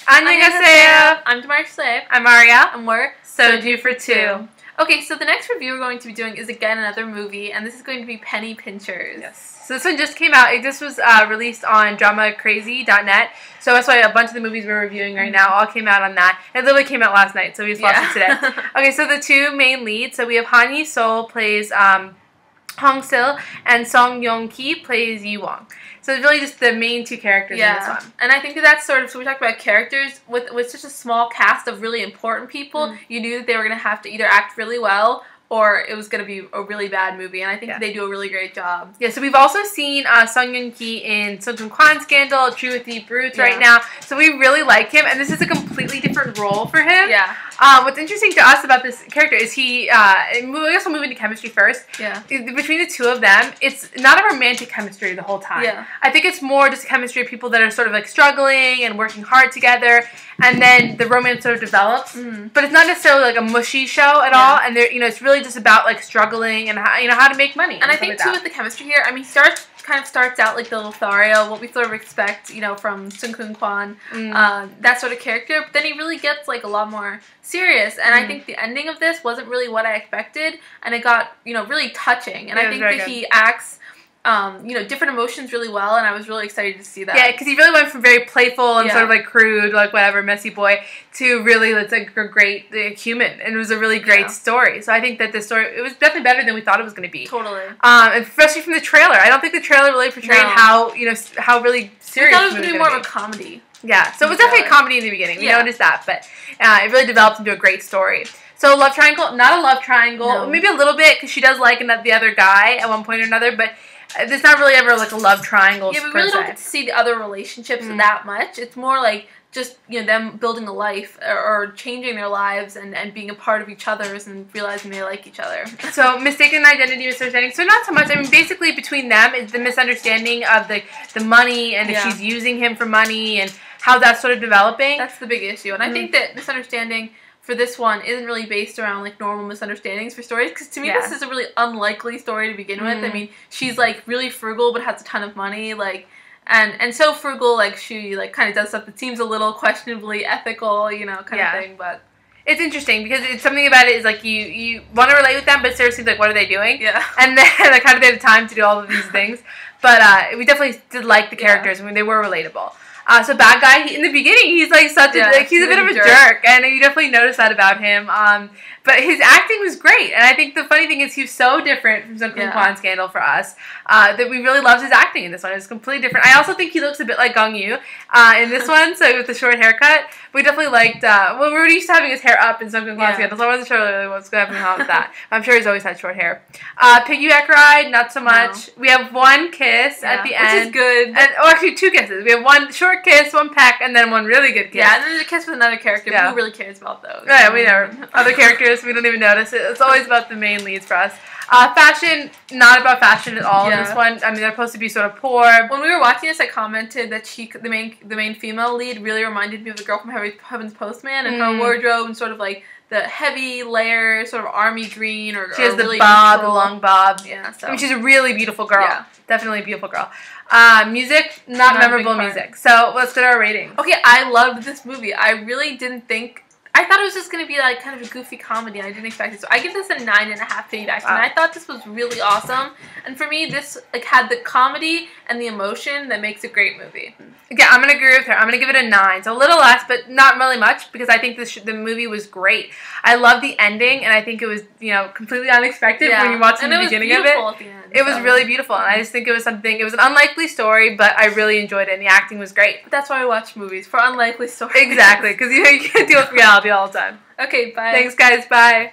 안녕하세요. I'm Demarchlier. I'm Arielle. And we're Soju for Two. Okay, so the next review we're going to be doing is again another movie, and this is going to be Penny Pinchers. Yes. So this one just came out. This was released on dramacrazy.net. So that's why a bunch of the movies we're reviewing right now all came out on that. It literally came out last night, so we just watched it today. Okay, so the two main leads. So we have Han Yi-sol plays Hong Sil, and Song Yong-ki plays Yi Wong. So it's really just the main two characters in this one. And I think that's sort of, so we talked about characters, with such a small cast of really important people, you knew that they were going to have to either act really well or it was going to be a really bad movie, and I think they do a really great job. Yeah, so we've also seen Song Yong-ki in Sung Kung Kwan Scandal, True with Deep Roots right now, so we really like him, and this is a completely different role for him. Yeah. What's interesting to us about this character is I guess we'll move into chemistry first. Yeah. Between the two of them, it's not a romantic chemistry the whole time. Yeah. I think it's more just chemistry of people that are sort of like struggling and working hard together, and then the romance sort of develops. But it's not necessarily like a mushy show at all, and it's really just about like struggling and how to make money. And I think too with the chemistry here, I mean, kind of starts out like the Lothario, what we sort of expect, from Sung Kung Kwan, that sort of character. But then he really gets like a lot more serious, and I think the ending of this wasn't really what I expected, and it got really touching. And I think that he acts different emotions really well, and I was really excited to see that. Yeah, because he really went from very playful and sort of like crude, like whatever, messy boy, to really like a great human, and it was a really great story. So I think that this story, it was definitely better than we thought it was going to be. Totally. Especially from the trailer. I don't think the trailer really portrayed how really serious. I thought it was going to be more of a comedy. Yeah, so it was definitely a comedy in the beginning. We noticed that, but it really developed into a great story. So love triangle, not a love triangle, maybe a little bit, because she does like the other guy at one point or another, but there's not really ever like a love triangle. Yeah, we really don't get to see the other relationships that much. It's more like just them building a life or changing their lives and being a part of each other's and realizing they like each other. So mistaken identity, misunderstanding. So not so much. I mean, basically between them is the misunderstanding of the money, and if she's using him for money, and how that's sort of developing. That's the big issue, and I think that misunderstanding for this one isn't really based around like normal misunderstandings for stories, because to me this is a really unlikely story to begin with. I mean, she's like really frugal but has a ton of money, and so frugal, like she kind of does stuff that seems a little questionably ethical, kind of thing. But it's interesting because it's something about it is like you want to relate with them, but seriously, like, what are they doing? Yeah. And then like how do they have time to do all of these things? But we definitely did like the characters. I mean, they were relatable. So bad guy, in the beginning, he's like such a, he's a bit of a jerk, and you definitely notice that about him. But his acting was great, and I think the funny thing is he was so different from Sung Kung Kwan Scandal for us that we really loved his acting in this one. It's completely different. I also think he looks a bit like Gong Yu in this one, so with the short haircut. We definitely liked, well, we were used to having his hair up in Sung Kung Kwan Scandal, so I wasn't sure really what's going to happen with that. I'm sure he's always had short hair. Piggyback ride, not so much. We have one kiss at the end. Which is good. Oh, actually, two kisses. We have one short kiss, one peck, and then one really good kiss. Yeah, and then there's a kiss with another character, but who really cares about those? Yeah, we never. Other characters, we don't even notice it. It's always about the main leads for us. Fashion, not about fashion at all in this one. I mean, they're supposed to be sort of poor. When we were watching this, I commented that the main female lead really reminded me of the girl from Heaven's Postman, and her wardrobe and sort of like the heavy layer, sort of army green, or she has the really bob, the long bob. Yeah, so. I mean, she's a really beautiful girl. Yeah. Definitely a beautiful girl. Music, not memorable music. So let's get our ratings. Okay, I loved this movie. I really didn't think. I thought it was just going to be like kind of a goofy comedy, and I didn't expect it. So I give this a 9.5 piggyback, and I thought this was really awesome. And for me, this had the comedy and the emotion that makes a great movie. Yeah, I'm going to agree with her. I'm going to give it a 9. So a little less, but not really much, because I think the movie was great. I love the ending, and I think it was, completely unexpected when you watch the beginning of it. At the end, it was really beautiful, and I just think it was an unlikely story, but I really enjoyed it, and the acting was great. But that's why we watch movies, for unlikely stories. Exactly, because you can't deal with reality all the time. Okay, bye. Thanks, guys. Bye.